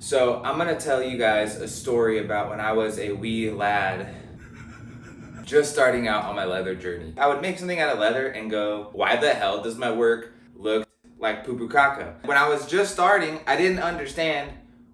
So I'm gonna tell you guys a story about when I was a wee lad just starting out on my leather journey. I would make something out of leather and go, why the hell does my work look like poo poo caca? When I was just starting, I didn't understand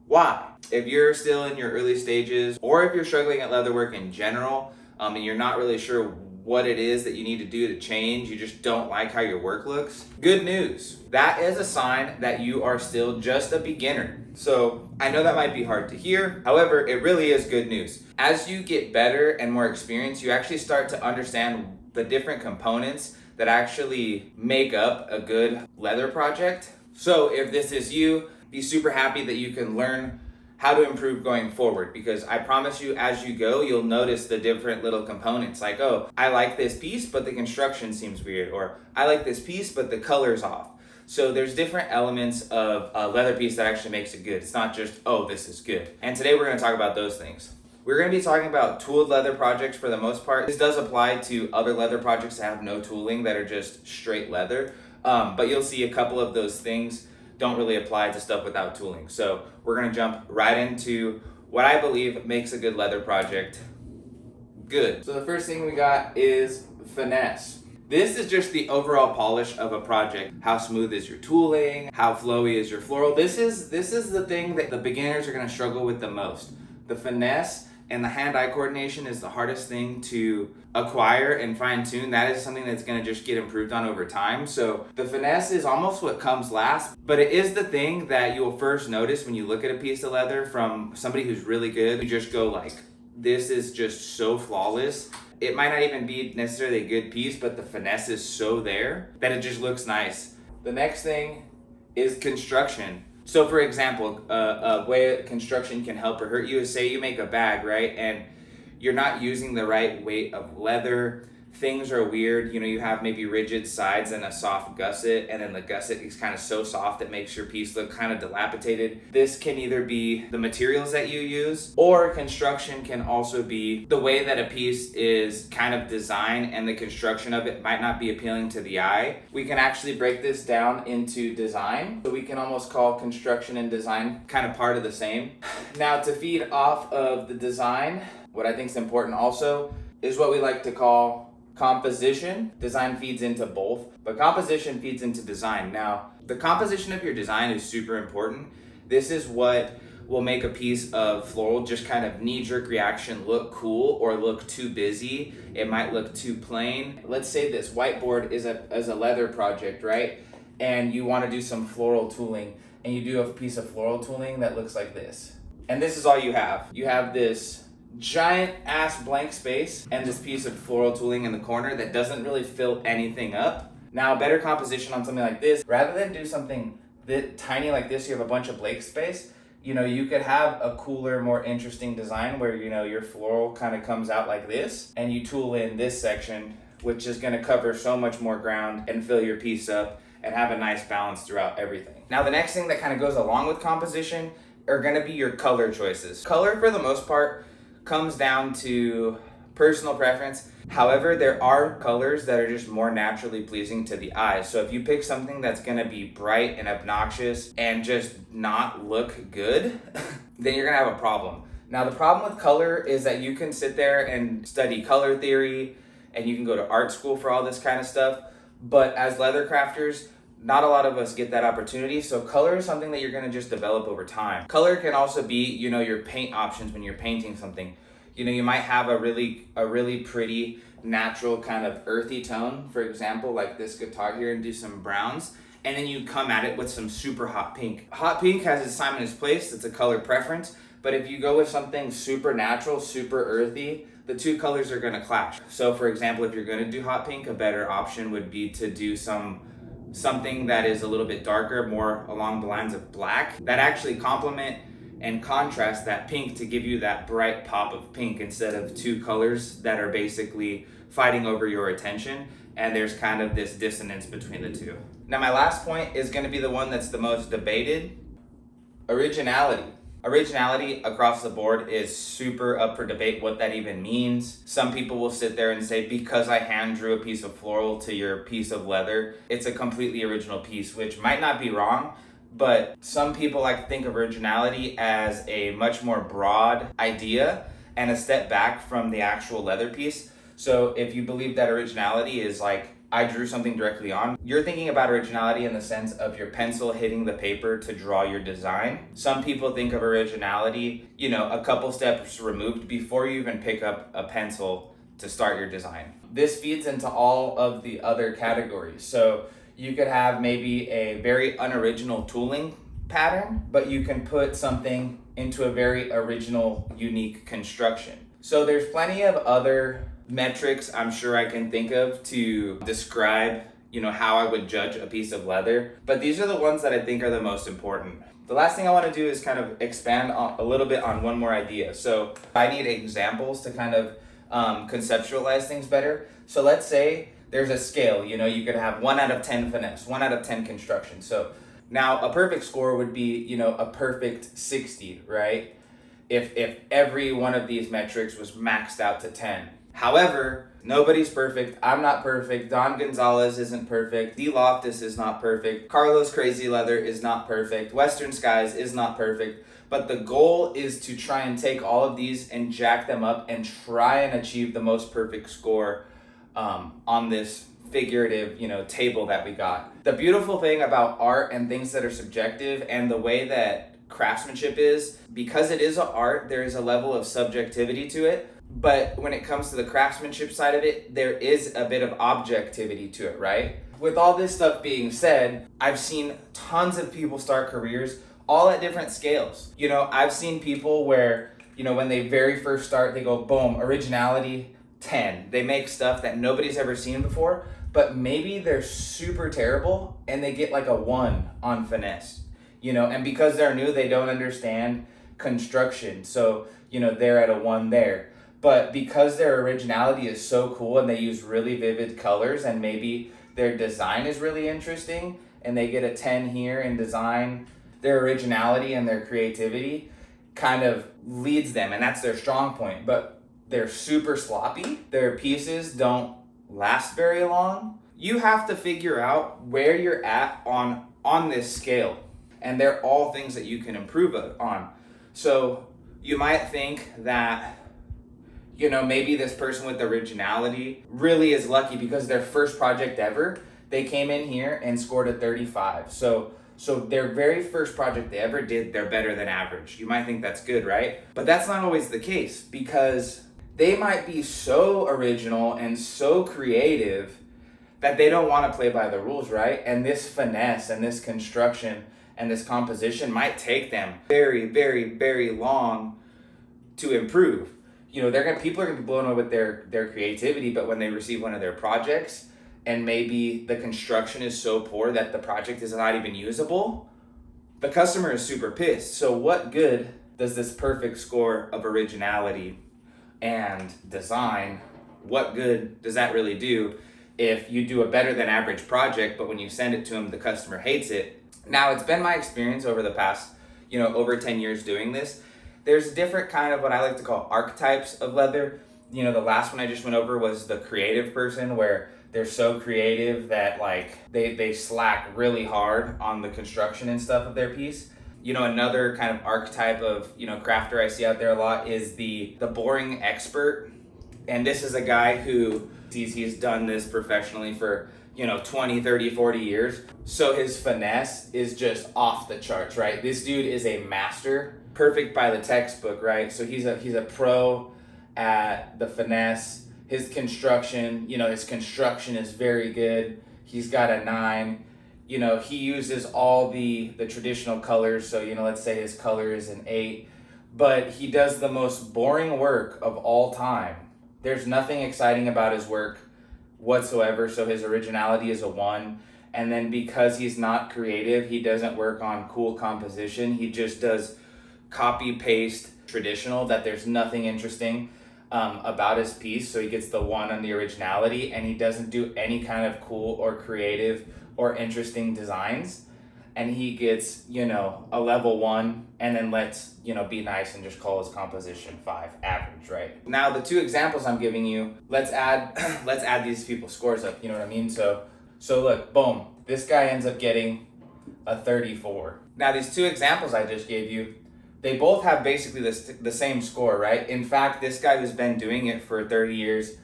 why. If you're still in your early stages, or if you're struggling at leatherwork in general, and you're not really sure what it is that you need to do to change, you just don't like how your work looks, good news. That is a sign that you are still just a beginner. So I know that might be hard to hear. However, it really is good news. As you get better and more experienced, you actually start to understand the different components that actually make up a good leather project. So if this is you, be super happy that you can learn how to improve going forward, because I promise you, as you go, you'll notice the different little components, like, oh, I like this piece, but the construction seems weird, or I like this piece, but the color's off. So there's different elements of a leather piece that actually makes it good. It's not just, oh, this is good. And today we're gonna talk about those things. We're gonna be talking about tooled leather projects for the most part. This does apply to other leather projects that have no tooling, that are just straight leather. But you'll see a couple of those things don't really apply to stuff without tooling. So we're gonna jump right into what I believe makes a good leather project good. So the first thing we got is finesse. This is just the overall polish of a project. How smooth is your tooling? How flowy is your floral? This is the thing that the beginners are gonna struggle with the most. The finesse and the hand-eye coordination is the hardest thing to acquire and fine-tune. That is something that's gonna just get improved on over time. So the finesse is almost what comes last, but it is the thing that you'll first notice when you look at a piece of leather from somebody who's really good. You just go like, this is just so flawless. It might not even be necessarily a good piece, but the finesse is so there that it just looks nice. The next thing is construction. So for example, a way construction can help or hurt you is, say you make a bag, right? And you're not using the right weight of leather. Things are weird. You know, you have maybe rigid sides and a soft gusset, and then the gusset is kind of so soft it makes your piece look kind of dilapidated. This can either be the materials that you use, or construction can also be the way that a piece is kind of designed, and the construction of it might not be appealing to the eye. We can actually break this down into design. So we can almost call construction and design kind of part of the same. Now, to feed off of the design, what I think is important also is what we like to call composition. Design feeds into both, but composition feeds into design. Now, the composition of your design is super important. This is what will make a piece of floral just kind of knee-jerk reaction look cool or look too busy. It might look too plain. Let's say this whiteboard is a leather project, right? And you want to do some floral tooling, and you do a piece of floral tooling that looks like this. And this is all you have. You have this giant ass blank space and this piece of floral tooling in the corner that doesn't really fill anything up. Now, better composition on something like this, rather than do something that tiny like this, you have a bunch of blank space, you know, you could have a cooler, more interesting design where, you know, your floral kind of comes out like this, and you tool in this section, which is going to cover so much more ground and fill your piece up and have a nice balance throughout everything. Now, the next thing that kind of goes along with composition are going to be your color choices. Color, for the most part, comes down to personal preference. However, there are colors that are just more naturally pleasing to the eye. So if you pick something that's gonna be bright and obnoxious and just not look good, then you're gonna have a problem. Now, the problem with color is that you can sit there and study color theory, and you can go to art school for all this kind of stuff. But as leather crafters, not a lot of us get that opportunity. So color is something that you're gonna just develop over time. Color can also be, you know, your paint options when you're painting something. You know, you might have a really pretty natural kind of earthy tone, for example, like this guitar here, and do some browns. And then you come at it with some super hot pink. Hot pink has its time and its place. It's a color preference. But if you go with something super natural, super earthy, the two colors are gonna clash. So for example, if you're gonna do hot pink, a better option would be to do something that is a little bit darker, more along the lines of black, that actually complement and contrast that pink to give you that bright pop of pink, instead of two colors that are basically fighting over your attention, and there's kind of this dissonance between the two. Now, my last point is going to be the one that's the most debated: originality. Originality across the board is super up for debate, what that even means. Some people will sit there and say, because I hand drew a piece of floral to your piece of leather, it's a completely original piece, which might not be wrong, but some people like to think of originality as a much more broad idea and a step back from the actual leather piece. So if you believe that originality is like, I drew something directly on, you're thinking about originality in the sense of your pencil hitting the paper to draw your design. Some people think of originality, a couple steps removed before you even pick up a pencil to start your design. This feeds into all of the other categories. So you could have maybe a very unoriginal tooling pattern, but you can put something into a very original, unique construction. So there's plenty of other metrics I'm sure I can think of to describe, how I would judge a piece of leather, but these are the ones that I think are the most important. The last thing I want to do is kind of expand a little bit on one more idea. So I need examples to kind of conceptualize things better. So let's say there's a scale, you could have 1 out of 10 finesse, 1 out of 10 construction. So now a perfect score would be, a perfect 60, right? If every one of these metrics was maxed out to 10. However, nobody's perfect. I'm not perfect. Don Gonzalez isn't perfect. D. Loftus is not perfect. Carlos Crazy Leather is not perfect. Western Skies is not perfect. But the goal is to try and take all of these and jack them up and try and achieve the most perfect score on this figurative, table that we got. The beautiful thing about art and things that are subjective and the way that craftsmanship is, because it is an art, there is a level of subjectivity to it. But when it comes to the craftsmanship side of it, there is a bit of objectivity to it, right? With all this stuff being said, I've seen tons of people start careers all at different scales. I've seen people where, when they very first start, they go, boom, originality, 10. They make stuff that nobody's ever seen before, but maybe they're super terrible and they get like a 1 on finesse, and because they're new, they don't understand construction. So, they're at a 1 there. But because their originality is so cool and they use really vivid colors and maybe their design is really interesting and they get a 10 here in design, their originality and their creativity kind of leads them, and that's their strong point. But they're super sloppy. Their pieces don't last very long. You have to figure out where you're at on this scale, and they're all things that you can improve on. So you might think that maybe this person with originality really is lucky because their first project ever, they came in here and scored a 35. So their very first project they ever did, they're better than average. You might think that's good, right? But that's not always the case, because they might be so original and so creative that they don't want to play by the rules, right? And this finesse and this construction and this composition might take them very, very, very long to improve. People are gonna be blown away with their creativity, but when they receive one of their projects and maybe the construction is so poor that the project is not even usable, the customer is super pissed. So what good does this perfect score of originality and design, what good does that really do if you do a better than average project, but when you send it to them, the customer hates it? Now, it's been my experience over the past, over 10 years doing this. There's different kind of what I like to call archetypes of leather. The last one I just went over was the creative person, where they're so creative that like they slack really hard on the construction and stuff of their piece. Another kind of archetype of, crafter I see out there a lot is the boring expert. And this is a guy who he's done this professionally for 20, 30, 40 years. So his finesse is just off the charts, right? This dude is a master. Perfect by the textbook, right? So he's a pro at the finesse. His construction is very good. He's got a 9. He uses all the traditional colors. So, let's say his color is an 8, but he does the most boring work of all time. There's nothing exciting about his work whatsoever. So his originality is a 1. And then because he's not creative, he doesn't work on cool composition. He just does copy paste traditional, that there's nothing interesting about his piece. So he gets the 1 on the originality, and he doesn't do any kind of cool or creative or interesting designs. And he gets, a level 1, and then let's, be nice and just call his composition 5, average, right? Now, the 2 examples I'm giving you, let's add these people's scores up, you know what I mean? So look, boom, this guy ends up getting a 34. Now these two examples I just gave you, they both have basically the same score, right? In fact, this guy who's been doing it for 30 years,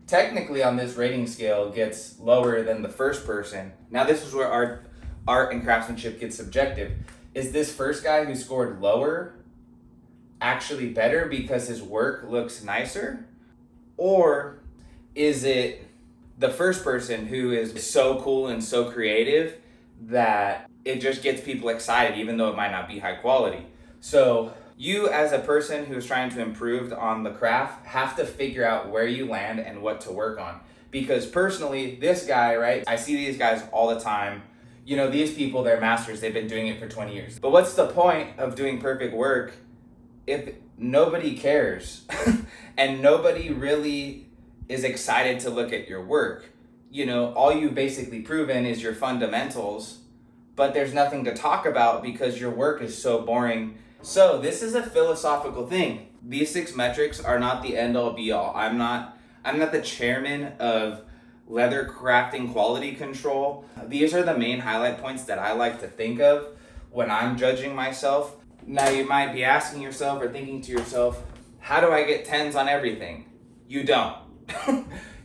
technically on this rating scale gets lower than the first person. Now this is where art and craftsmanship gets subjective. Is this first guy who scored lower actually better because his work looks nicer? Or is it the first person who is so cool and so creative that it just gets people excited even though it might not be high quality? So you as a person who's trying to improve on the craft have to figure out where you land and what to work on. Because personally, this guy, right, I see these guys all the time. You know, these people, they're masters, they've been doing it for 20 years. But what's the point of doing perfect work if nobody cares and nobody really is excited to look at your work? You know, all you've basically proven is your fundamentals, but there's nothing to talk about because your work is so boring. So this is a philosophical thing. These 6 metrics are not the end all be all. I'm not the chairman of leather crafting quality control. These are the main highlight points that I like to think of when I'm judging myself. Now you might be asking yourself or thinking to yourself, how do I get 10s on everything? You don't.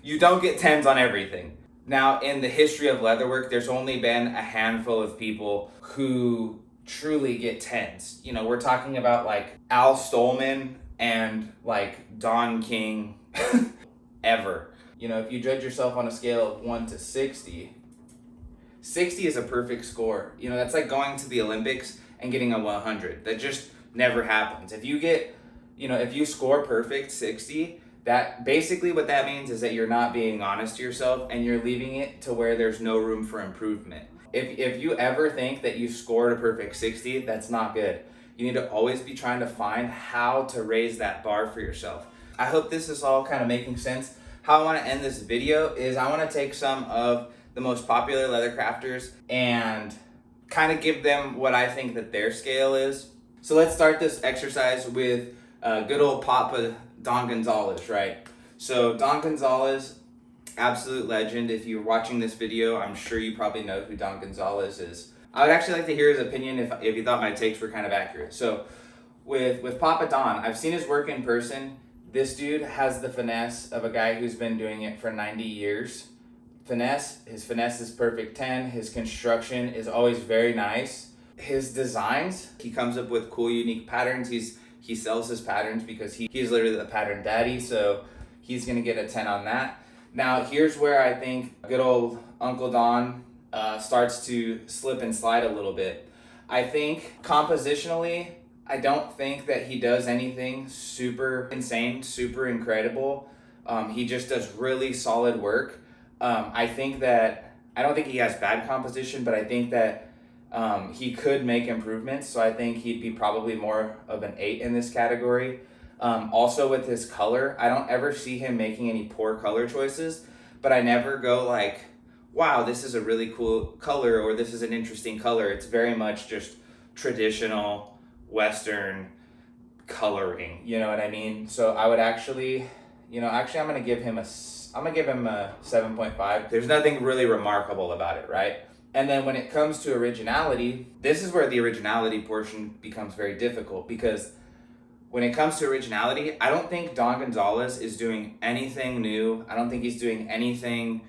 You don't get 10s on everything. Now, in the history of leatherwork, there's only been a handful of people who truly get 10s. You know, we're talking about like Al Stolman and like Don King ever. You know, if you judge yourself on a scale of 1 to 60, 60 is a perfect score. You know, that's like going to the Olympics and getting a 100. That just never happens. If you get, you know, if you score perfect 60, that basically what that means is that you're not being honest to yourself and you're leaving it to where there's no room for improvement. If you ever think that you scored a perfect 60, that's not good. You need to always be trying to find how to raise that bar for yourself. I hope this is all kind of making sense. How I want to end this video is I want to take some of the most popular leather crafters and kind of give them what I think that their scale is. So let's start this exercise with good old Papa Don Gonzalez, right? So Don Gonzalez, absolute legend. If you're watching this video, I'm sure you probably know who Don Gonzalez is. I would actually like to hear his opinion if you thought my takes were kind of accurate. So with Papa Don, I've seen his work in person. This dude has the finesse of a guy who's been doing it for 90 years. His finesse is perfect 10. His construction is always very nice. His designs, he comes up with cool, unique patterns. He sells his patterns because he's literally the pattern daddy, so he's gonna get a 10 on that. Now, here's where I think good old Uncle Don starts to slip and slide a little bit. I think compositionally, I don't think that he does anything super insane, super incredible. He just does really solid work. I don't think he has bad composition, but I think that he could make improvements. So I think he'd be probably more of an 8 in this category. Also with his color, I don't ever see him making any poor color choices, but I never go like, wow, this is a really cool color or this is an interesting color. It's very much just traditional Western coloring, you know what I mean? So I would actually, I'm gonna give him a 7.5. There's nothing really remarkable about it, right? And then when it comes to originality, this is where the originality portion becomes very difficult, because when it comes to originality, I don't think Don Gonzalez is doing anything new. I don't think he's doing anything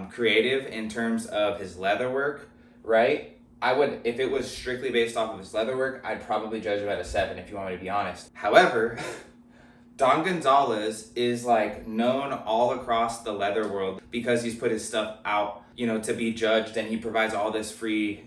creative in terms of his leather work, right? If it was strictly based off of his leather work, I'd probably judge him at a 7 if you want me to be honest. However, Don Gonzalez is like known all across the leather world because he's put his stuff out, to be judged, and he provides all this free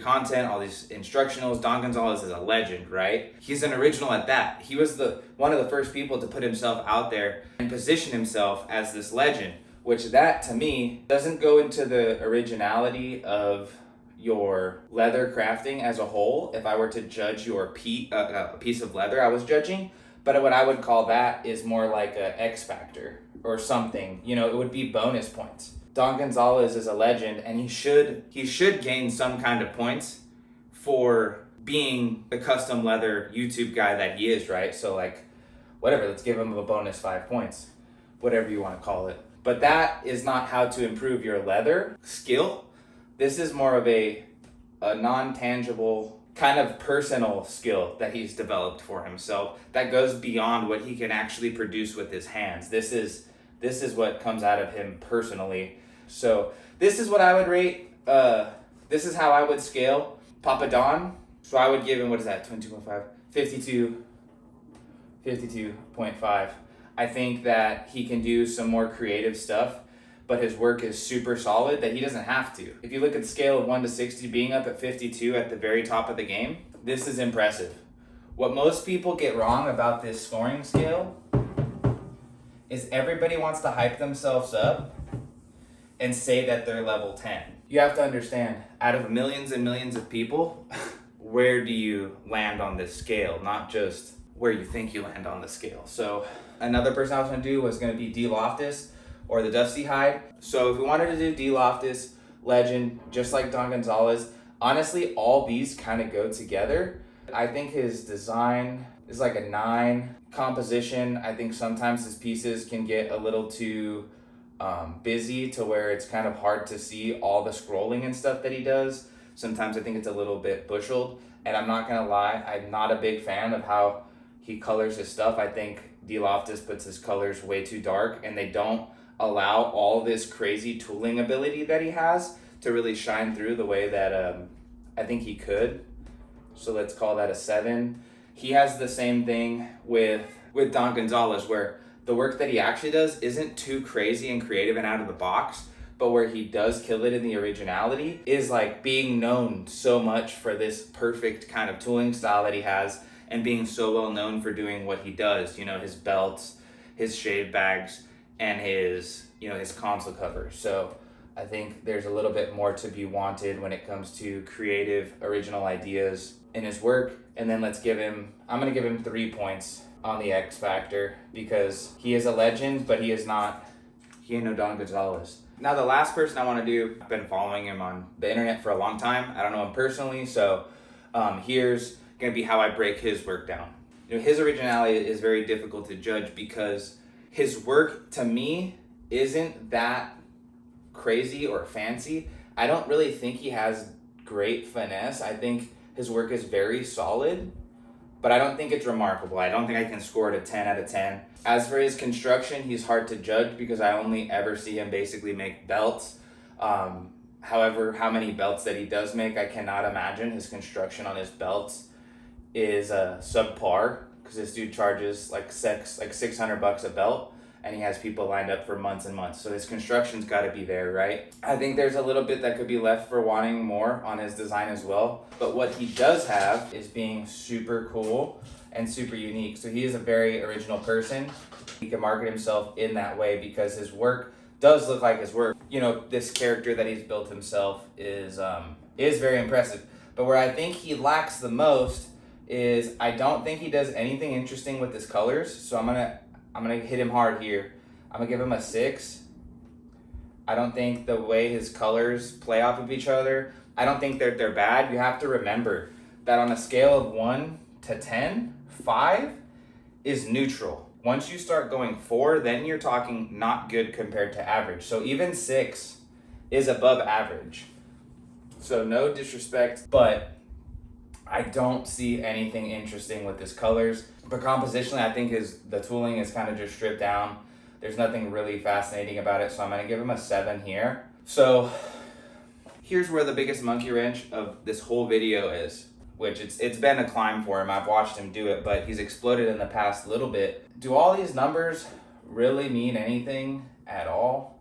content, all these instructionals. Don Gonzalez is a legend, right? He's an original at that. He was one of the first people to put himself out there and position himself as this legend, which that to me doesn't go into the originality of your leather crafting as a whole. If I were to judge your piece of leather I was judging, but what I would call that is more like a X factor or something. It would be bonus points. Don Gonzalez is a legend, and he should gain some kind of points for being the custom leather YouTube guy that he is, right? So like, whatever, let's give him a bonus 5 points, whatever you want to call it. But that is not how to improve your leather skill. This is more of a a non-tangible kind of personal skill that he's developed for himself that goes beyond what he can actually produce with his hands. This is what comes out of him personally. So this is what I would rate. This is how I would scale Papa Don. So I would give him, what is that, 22.5? 52.5. I think that he can do some more creative stuff, but his work is super solid that he doesn't have to. If you look at the scale of 1 to 60, being up at 52 at the very top of the game, this is impressive. What most people get wrong about this scoring scale is everybody wants to hype themselves up and say that they're level 10. You have to understand, out of millions and millions of people, where do you land on this scale? Not just where you think you land on the scale. So another person I was gonna do was gonna be D. Loftus or the Dusty Hide. So if we wanted to do D. Loftus, legend, just like Don Gonzalez, honestly, all these kind of go together. I think his design is like a 9. Composition, I think sometimes his pieces can get a little too busy to where it's kind of hard to see all the scrolling and stuff that he does. Sometimes I think it's a little bit busheled, and I'm not gonna lie, I'm not a big fan of how he colors his stuff. I think D. Loftus puts his colors way too dark, and they don't allow all this crazy tooling ability that he has to really shine through the way that I think he could. So let's call that a 7. He has the same thing with Don Gonzalez, where the work that he actually does isn't too crazy and creative and out of the box, but where he does kill it in the originality is like being known so much for this perfect kind of tooling style that he has, and being so well known for doing what he does, you know, his belts, his shave bags, and his console covers. So I think there's a little bit more to be wanted when it comes to creative, original ideas in his work. And then I'm gonna give him 3 points on the X Factor, because he is a legend, but he ain't no Don Gonzalez. Now the last person I wanna do, I've been following him on the internet for a long time. I don't know him personally, so here's gonna be how I break his work down. You know, his originality is very difficult to judge because his work, to me, isn't that crazy or fancy. I don't really think he has great finesse. I think his work is very solid, but I don't think it's remarkable. I don't think I can score it a 10 out of 10. As for his construction, he's hard to judge because I only ever see him basically make belts. However, how many belts that he does make, I cannot imagine. His construction on his belts is subpar, because this dude charges like $600 a belt, and he has people lined up for months and months. So his construction's got to be there, right? I think there's a little bit that could be left for wanting more on his design as well. But what he does have is being super cool and super unique. So he is a very original person. He can market himself in that way because his work does look like his work. You know, this character that he's built himself is very impressive. But where I think he lacks the most is I don't think he does anything interesting with his colors. So I'm gonna hit him hard here. I'm gonna give him a 6. I don't think the way his colors play off of each other, I don't think they're bad. You have to remember that on a scale of 1 to 10, 5 is neutral. Once you start going 4, then you're talking not good compared to average. So even 6 is above average. So no disrespect, but I don't see anything interesting with his colors. But compositionally, I think the tooling is kind of just stripped down. There's nothing really fascinating about it, so I'm gonna give him a 7 here. So here's where the biggest monkey wrench of this whole video is, which it's been a climb for him. I've watched him do it, but he's exploded in the past little bit. Do all these numbers really mean anything at all?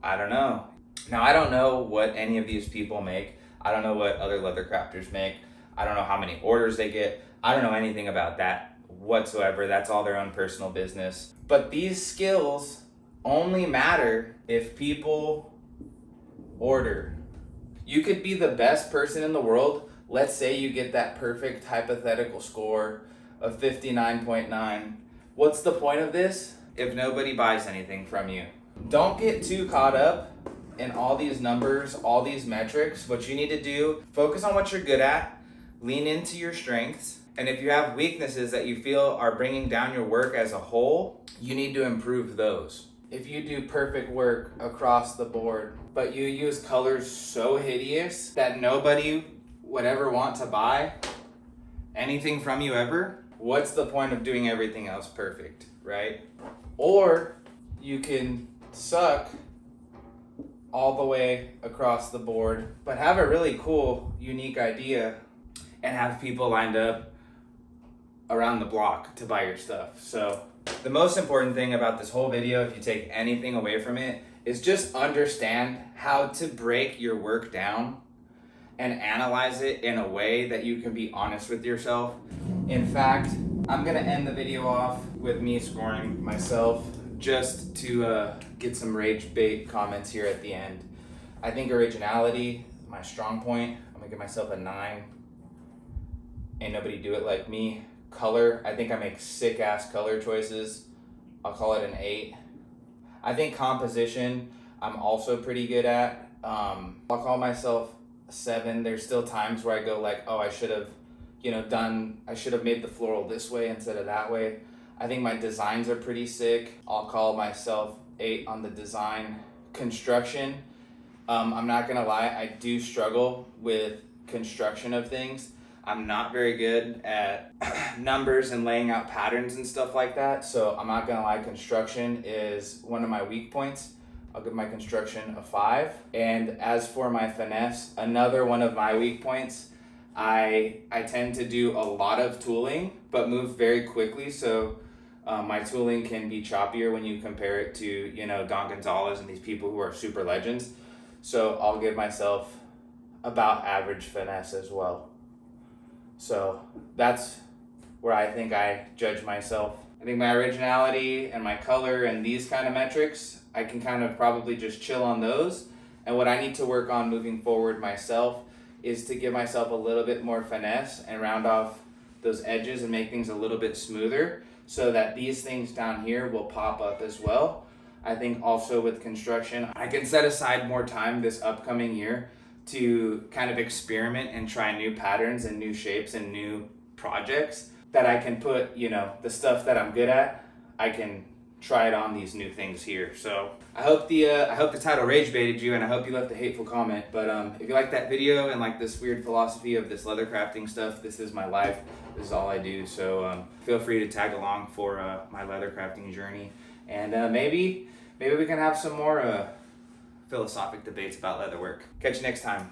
I don't know. Now, I don't know what any of these people make. I don't know what other leather crafters make. I don't know how many orders they get. I don't know anything about that whatsoever. That's all their own personal business. But these skills only matter if people order. You could be the best person in the world. Let's say you get that perfect hypothetical score of 59.9. What's the point of this if nobody buys anything from you? Don't get too caught up in all these numbers, all these metrics. What you need to do, focus on what you're good at, lean into your strengths, and if you have weaknesses that you feel are bringing down your work as a whole, you need to improve those. If you do perfect work across the board, but you use colors so hideous that nobody would ever want to buy anything from you ever, what's the point of doing everything else perfect, right? Or you can suck all the way across the board, but have a really cool, unique idea and have people lined up around the block to buy your stuff. So the most important thing about this whole video, if you take anything away from it, is just understand how to break your work down and analyze it in a way that you can be honest with yourself. In fact, I'm gonna end the video off with me scoring myself just to get some rage bait comments here at the end. I think originality, my strong point, I'm gonna give myself a 9. Ain't nobody do it like me. Color, I think I make sick ass color choices. I'll call it an 8. I think composition, I'm also pretty good at. I'll call myself a 7. There's still times where I go like, oh, I should have made the floral this way instead of that way. I think my designs are pretty sick. I'll call myself 8 on the design. Construction, I'm not gonna lie, I do struggle with construction of things. I'm not very good at numbers and laying out patterns and stuff like that. So I'm not gonna lie, construction is one of my weak points. I'll give my construction a 5. And as for my finesse, another one of my weak points, I tend to do a lot of tooling, but move very quickly. So my tooling can be choppier when you compare it to, you know, Don Gonzalez and these people who are super legends. So I'll give myself about average finesse as well. So that's where I think I judge myself. I think my originality and my color and these kind of metrics, I can kind of probably just chill on those. And what I need to work on moving forward myself is to give myself a little bit more finesse and round off those edges and make things a little bit smoother so that these things down here will pop up as well. I think also with construction, I can set aside more time this upcoming year to kind of experiment and try new patterns and new shapes and new projects that I can put, you know, the stuff that I'm good at, I can try it on these new things here. So I hope the title rage baited you, and I hope you left a hateful comment. But if you like that video and like this weird philosophy of this leather crafting stuff, this is my life. This is all I do. So feel free to tag along for my leather crafting journey, and maybe we can have some more philosophic debates about leatherwork. Catch you next time.